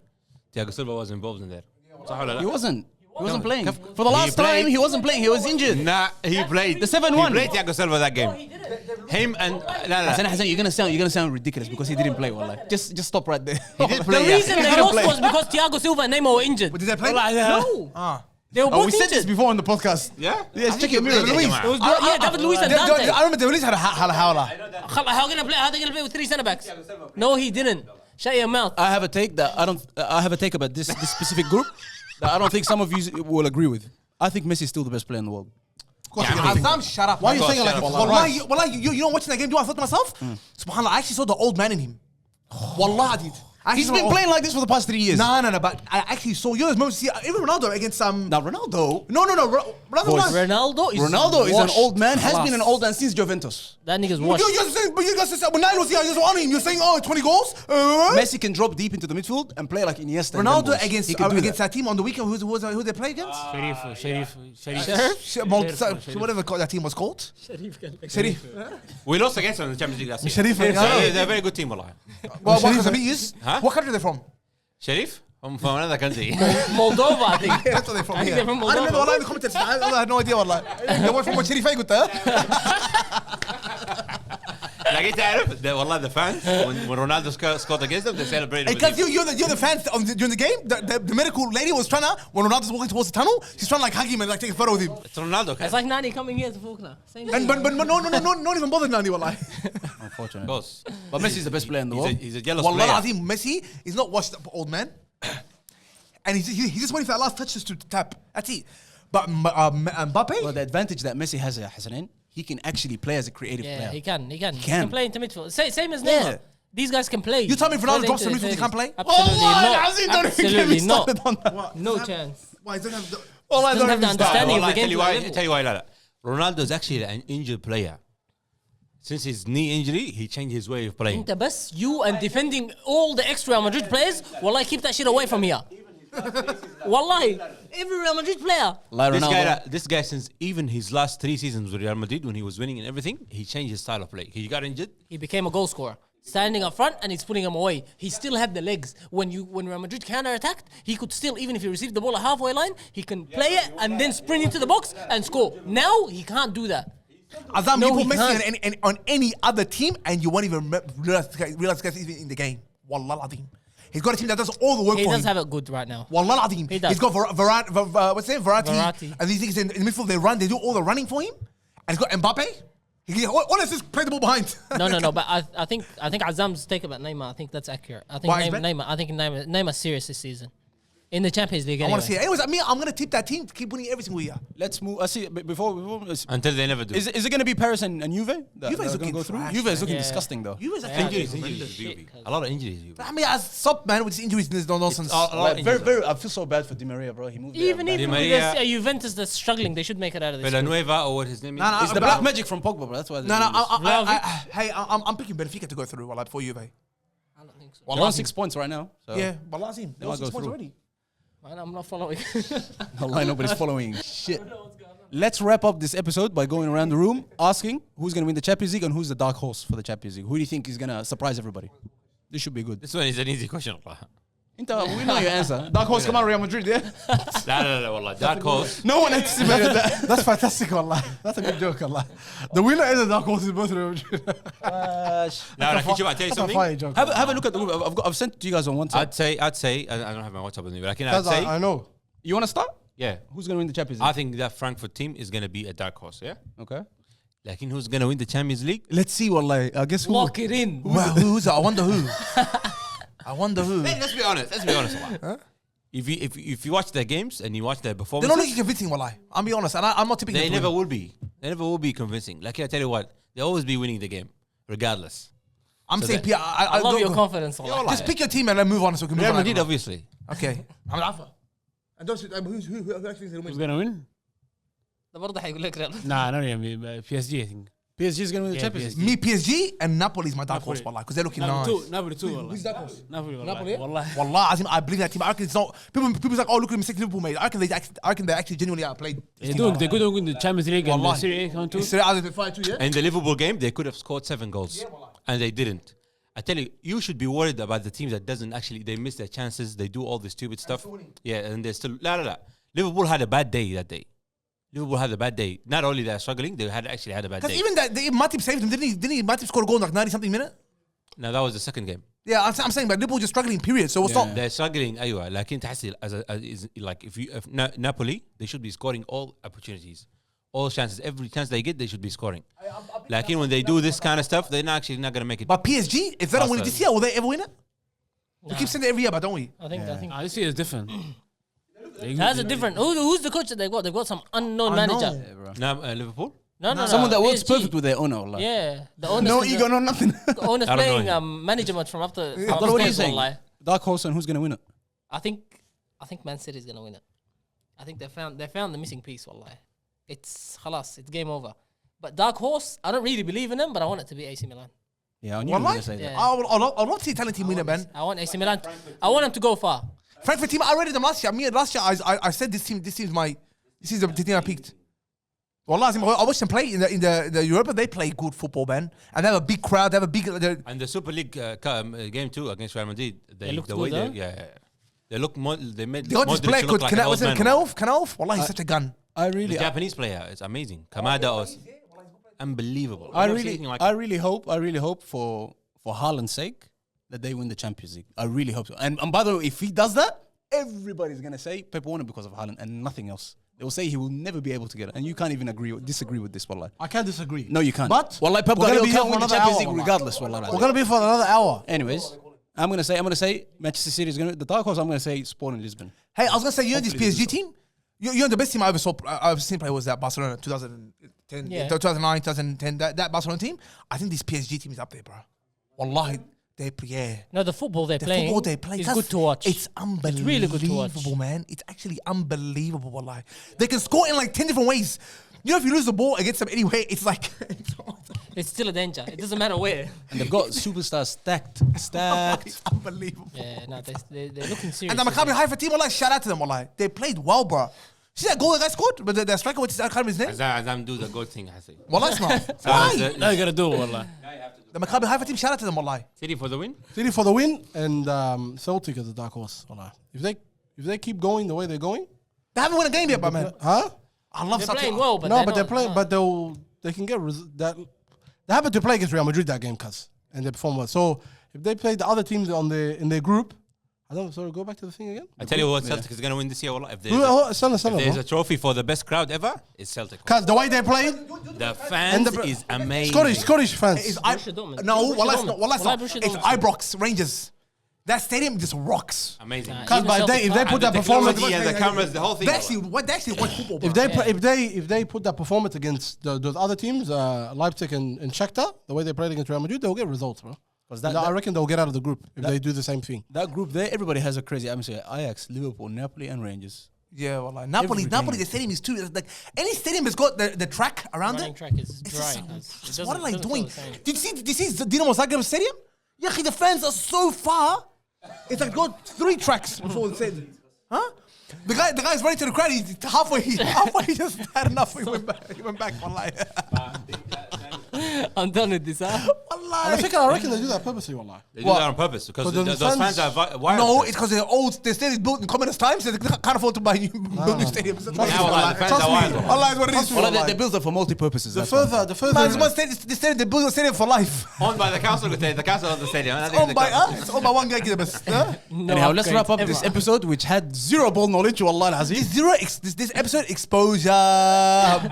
Thiago Silva was involved in there. صح ولا لا? He wasn't. He wasn't playing. Kaf- For the last He played. time, he wasn't playing. He was injured. Nah, he played. The 7-1. He played Thiago Silva that game. Him and Hassan, you're gonna sound ridiculous because he didn't play. Wallah. Just stop right there. He did The play. yeah. reason they lost was because Thiago Silva and Neymar were injured. But did they play? No. Ah. They were Oh, both we said this injured. before on the podcast. Yeah. Yes, check your David mirror. Luiz. It was David Luiz and I Dante. remember the release had a howler. How can I play with 3 centre backs? No, he didn't. Shut your mouth. I have a take that I have a take about this specific group that I don't think some of you will agree with. I think Messi is still the best player in the world. Azam, shut up. Why are you man. saying it like Shut it's up. Wallah? You know watching that game, do I thought to myself? Subhanallah, I actually saw the old man in him. Wallah, I did. He's been playing like this for the past 3 years. No, but I actually saw you moments. See, even Ronaldo against Now Ronaldo. No. Ronaldo was. Ronaldo is is an washed. old man. Has Class. been an old man since Juventus. That nigga's You washed. guys saying, but you guys saying when Nile was here, just on him. You're saying, 20 goals. Messi can drop deep into the midfield and play like Iniesta. and Ronaldo them boys. against He can do against that. that team on the weekend. Who they play against? Whatever that team was called. Sharif. We lost against them in the Champions League last year. Sharif, So, yeah. they're a very good team, والله. Well, what country is? Huh? What country are they from? Sharif? I'm from another country. Moldova, I think. That's where they're from. I think Yeah. they're from I remember Moldova. والله in the comments. I had no idea والله. They were from Sharif قلت لقيت تعرف والله the fans when Ronaldo scored against them they celebrated with Because him. you're the fans during the game. The medical lady was trying to, when Ronaldo's walking towards the tunnel, she's trying to like hug him and like take a photo with him. It's Ronaldo. It's like Nani coming here to Faulkner. Same And thing. but no, not even bothered Nani والله. Unfortunately. Boss. But Messi is the best player in the world. He's a jealous Wallah player. Azim, Messi is not washed up old man. And he's just waiting for that last touches to tap. That's it. But Mbappe, Well, the advantage that Messi has, Hassanin, he can actually play as a creative Yeah, player. he can. He can can. play into midfield. Same as Yeah. Neymar. These guys can play. You tell me if Ronaldo Further drops into the midfield, he the can't play? Absolutely not. Azim, don't even get me Absolutely not. started on that. No chance. why doesn't have the, Well, Doesn't have the understanding of والله the game. tell you why لا. Ronaldo's actually an injured player. Since his knee injury, he changed his way of playing. انت بس you and defending all the ex Real Madrid players. Wallahi, keep that shit away from here. Wallahi, every Real Madrid player. Like Ronaldo. This guy, since even his last 3 seasons with Real Madrid, when he was winning and everything, he changed his style of play. He got injured. He became a goal scorer. Standing up front and he's putting them away. He still had the legs. When Real Madrid counter-attacked, he could still, even if he received the ball at halfway line, he can play it and then sprint into the box and score. Now, he can't do that. Azam, No, you he put Messi can't. on any other team and you won't even realize this guy's even in the game. Wallah Azim. He's got a team that does all the work He for does him. have it good right now. Wallah Azim. He does. He's got Verratti. Verratti. And these niggas in the midfield, they run, they do all the running for him. And he's got Mbappe. All that's just play the ball behind. No. But I think Azam's take about Neymar. I think that's accurate. I think Why is that? Neymar's serious this season. In the Champions League, I anyway. want to see it. Anyways, I'm going to tip that team to keep winning every single year. Let's move. I see. Before Until they never do. is it going to be Paris and Juve? Juve is looking go through. trash, Juve is looking Yeah. disgusting though. You guys are Injuries, Shit, Juve. A lot of injuries. Juve. I mean, as sub man with his injuries, there's no nonsense. A lot of Like, injuries. very. I feel so bad for Di Maria, bro. He moved. Even there. with Maria- this, Juventus that's struggling, they should make it out of this. group. Villanueva or what his name is. No, It's the black magic from Pogba, bro. That's why. No, Vlahovic. I'm picking Benfica to go through before Juve. I don't think so. They're on 6 points right now. So. Yeah, Balazim. They might won 6 go points through. already. Man, I'm not following. Wallahi, nobody's following shit. Let's wrap up this episode by going around the room asking who's going to win the Champions League and who's the dark horse for the Champions League. Who do you think is going to surprise everybody? This should be good. This one is an easy question. Allah. We know your answer. Dark horse, come on, Real Madrid, yeah? No, wallah. Dark horse. No one anticipated that. That's fantastic, Allah. That's a good joke, Allah. The winner is a dark horse in both Real Madrid. Now, I tell you That's a something. funny joke. Have a look at the group. I've sent it to you guys on one side. I'd say, I don't have my WhatsApp with me, but I'd Because say, I know. You want to start? yeah. Who's going to win the Champions League? I think that Frankfurt team is going to be a dark horse, yeah? Okay. Like, who's going to win the Champions League? Let's see, wallahi. I guess who? Lock it in. Well, who's that? I wonder who. I wonder who. Hey, let's be honest. Allah. If you watch their games and you watch their They're performances, not looking convincing, wallah. I'll be honest, and I'm not tipping them they to never win. will be. They never will be convincing. Like, I tell you what, they'll always be winning the game, regardless. I'm So saying, that- I I love don't your go- confidence. Allah. Just pick your team and then move on so we can move Real on. Madrid, obviously. Okay. I'm Alpha. And who actually is going to Who's win? gonna win? ده برضه حيقول لك ريال. Nah, not Real. PSG, I think. PSG is going to win the Yeah, Champions PSG. League. Me, PSG, and Napoli is my dark horse, Napoli. wallah, because they're looking Napoli nice. two. Napoli two. Wallah. Who's dark horse? Napoli. Napoli, yeah? Wallah. Wallah, Azim, I believe that team. I reckon it's not. People's like, oh, look at the mistake Liverpool made. I reckon they actually genuinely outplayed. They're good to win the Champions League and the Wallahi. Serie A count too. So out of the 5-2, yeah? In the Liverpool game, they could have scored 7 goals, and they didn't. I tell you, you should be worried about the teams that doesn't actually, they miss their chances, they do all this stupid stuff. Yeah, and they're still, Liverpool had a bad day that day. Liverpool had a bad day. Not only they're struggling, they actually had a bad Because day. even that, Matip saved him, didn't he? Matip scored a goal in like 90-something minute? Now, that was the second game. Yeah, I'm saying, but Liverpool just struggling, period. So what's not? They're struggling, أيوة. لكن تحس like if Napoli, they should be scoring all opportunities, all chances, every chance they get, they should be scoring. Like when they do this kind of stuff, they're not going to make it. But PSG, if they don't win it this year, will they ever win it? We keep saying it every year, but don't we? I think. This year is different. That's a different. Who's the coach that they got? They got some unknown manager. Now, Liverpool? No. Someone that works PSG. perfect with their owner. Wallah. Yeah, the owner's No ego, no nothing. The owner's I don't know playing him. management from up the. What are you saying? Dark horse and who's going to win it? I think Man City is gonna win it. I think they found the missing piece. Wallahi, it's khalas, it's game over. But dark horse, I don't really believe in them, but I want it to be AC Milan. Yeah, I knew you were going to say that. Yeah. I'll love to see Italian team win it, man. I want AC Milan. I want them to go far. Frankfurt team, I rated them last year. Last year I said this team is the team I picked. Wallah, I watched them play in the Europa. They play good football, man, and they have a big crowd. They have a big. And the Super League game too against Real Madrid, They looked the good, way huh? they look more. They made They got this Modric player look called like an old man. Kanalf. Wallah, he's such a gun. I The really, Japanese player, it's amazing. Kamada was unbelievable. I I've never really, seen like I really hope for Haaland's sake that they win the Champions League. I really hope so. And by the way, if he does that, everybody's gonna say Pep won it because of Haaland and nothing else. They will say he will never be able to get it, and you can't even disagree with this, wallah. I can't disagree. No, you can't. But Wallah, Pep we're gonna Guardiola be here can't for win the another Champions hour, League wallah. regardless, wallah. We're gonna be for another hour. Anyways, I'm gonna say Manchester City is gonna the dark horse. I'm gonna say Sporting Lisbon. Hey, I was gonna say you know this Hopefully PSG team. You know the best team I ever saw. I've seen play was that Barcelona 2010, Yeah. 2009, 2010. That Barcelona team. I think this PSG team is up there, bro. Wallahi, No, the football they're The playing. football they play is that's- good to watch. It's unbelievable. really good to watch. Man. It's actually unbelievable. Wallahi. They can score in like 10 different ways. You know, if you lose the ball against them anyway, it's like It's still a danger. It doesn't matter where. And they've got superstars stacked. it's unbelievable. Yeah, no, they're looking serious. And the Maccabi Haifa team, wallahi, shout out to them, wallahi. They played well, bro. See that goal that guy scored? But the striker, what's his, I can't remember his name. Azam do the good thing, I say. Wallahi, it's not. Now Why? you gotta do it, wallah. The Maccabi Haifa team, shout out to them, wallahi. City for the win? City for the win and Celtic as a dark horse. Wallah. If they keep going the way they're going, They haven't won a game yet, but man. huh? I love They're Celtic. playing well, but No, they're but they're not- playing. no. But they can get that. They happened to play against Real Madrid that game, cuz, and they perform well. So if they play the other teams in their group, I don't. Sorry, go back to the thing again. I tell you what, Celtic is going to win this year. Wallah. If There's there's a trophy for the best crowd ever, it's Celtic. Cuz the way they played, The fans the- is amazing. Scottish fans. It's Borussia Dortmund. No, Borussia wallahi, it's Dortmund. not. Wallahi, it's Wallahi, not. Borussia It's Dortmund. Ibrox Rangers. That stadium just rocks. Amazing. Nah, Cuz even by Celtic if they fans- put that And the performance, technology and the cameras, the whole thing. They actually watch football, bro. if they put that performance against those other teams, Leipzig and Shakhtar, the way they played against Real Madrid, they'll get results, bro. Because I reckon they'll get out of the group if they do the same thing. that group there, everybody has a crazy atmosphere. Ajax, Liverpool, Napoli, and Rangers. Yeah, wallahi. Napoli, game. the stadium is too. It's like any stadium has got the track around Running it. track is It's dry. just It what are they doesn't doing? feel the same. Did you see Dinamo Zagreb Stadium? Yeah, the fans are so far. It's like got 3 tracks before the stadium. Huh? The guy's ready to the crowd. He's halfway. He just had enough. He went back. Wallahi. I'm done with this, huh? I reckon they do that purposely, wallah. They do that on purpose because But those the fans are wild. No, it's because they're old. The stadium's built in communist times, so they can't afford to buy new stadiums. That's what it is, Yeah, wallahi, the fans Trust are me. wild. Allah is what it is. Well, they built it for multi-purposes. The that's why. further. Man, this stadium, they build a stadium for life. Owned by the council. The council of the stadium. It's owned by one guy. No Anyhow, let's upgrades wrap up ever. this episode, which had zero ball knowledge. Wallah al-Azim. This episode exposure.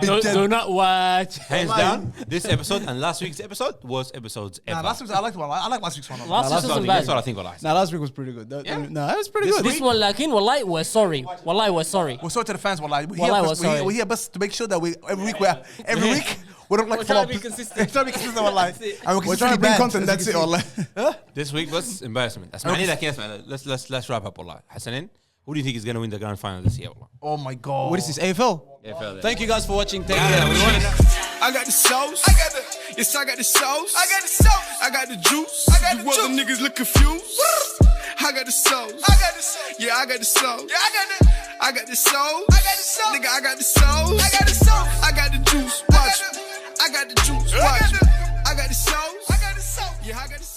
Do not watch. Hands down, this episode and last week's episode was episodes ever. Nah, last week's I liked one. I like last week's one. Last week wasn't That's bad. what I think. Wallahi. Now, last week was pretty good. No, it was pretty good. This one, lakin, wallahi, we're sorry. Wallahi, we're sorry. We're sorry to the fans. Wallahi. We're here just to make sure that every week we don't like We're follow trying to up. be consistent. We're trying to be consistent. Wallahi. And We're trying to bring content. That's it. Wallah. This week was embarrassment. Let's wrap up. Wallahi. Hassanin, who do you think is going to win the grand final this year? Wallahi? Oh my god. What is this, AFL? AFL. Thank you guys for watching. Take Yeah, care. we won it. I got the sauce. I got the sauce. I got the sauce. I got the juice. You other niggas look confused. I got the sauce. Yeah, I got the sauce. I got the sauce. Nigga, I got the sauce. I got the juice. Watch. I got the juice. Watch. I got the sauce. Yeah, I got the sauce.